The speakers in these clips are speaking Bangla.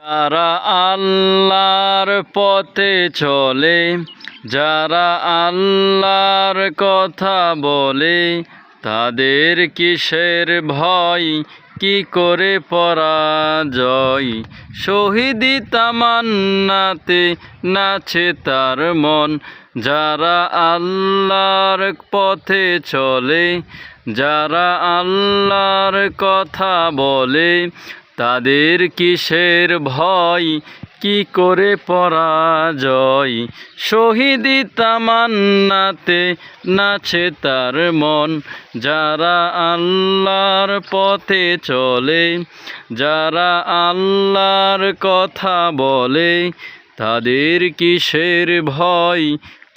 যারা আল্লাহর পথে চলে, যারা আল্লাহর কথা বলে, তাদের কিসের ভয়, কি করে পরাজয়। শহীদি তামান্নাতে নাচে তার মন, যারা আল্লাহর পথে চলে, যারা আল্লাহর কথা বলে, তাদের কিসের ভয়, কি করে পরাজয়। শহীদি তামান্নাতে নাচে তার মন, যারা আল্লাহর পথে চলে, যারা আল্লাহর কথা বলে, তাদের কিসের ভয়,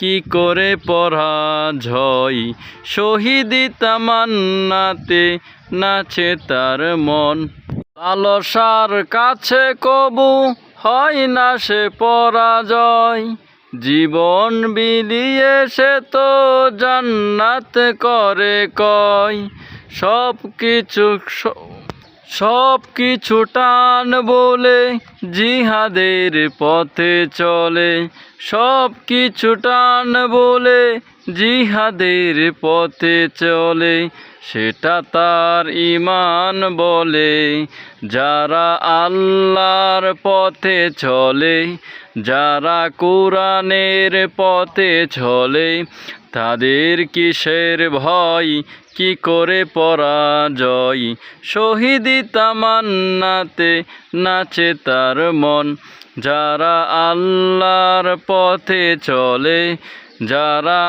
কি করে পরাজয়। শহীদি তামান্নাতে নাচে তার মন। লালসার কাছে কবু হয় না সে পরাজয়, জীবন বিলিয়ে সে তো জান্নাত করে কয়। সব কিছু টান বলে জিহাদের পথে চলে, সব কিছু টান বলে জিহাদের পথে চলে, সেটা তার ঈমান বলে। যারা আল্লাহর পথে চলে, যারা কোরআনের পথে চলে, তাদের কিসের ভয়, কি করে পরাজয়। শহীদি তামান্নাতে নাচে তার মন, যারা আল্লাহর পথে চলে, যারা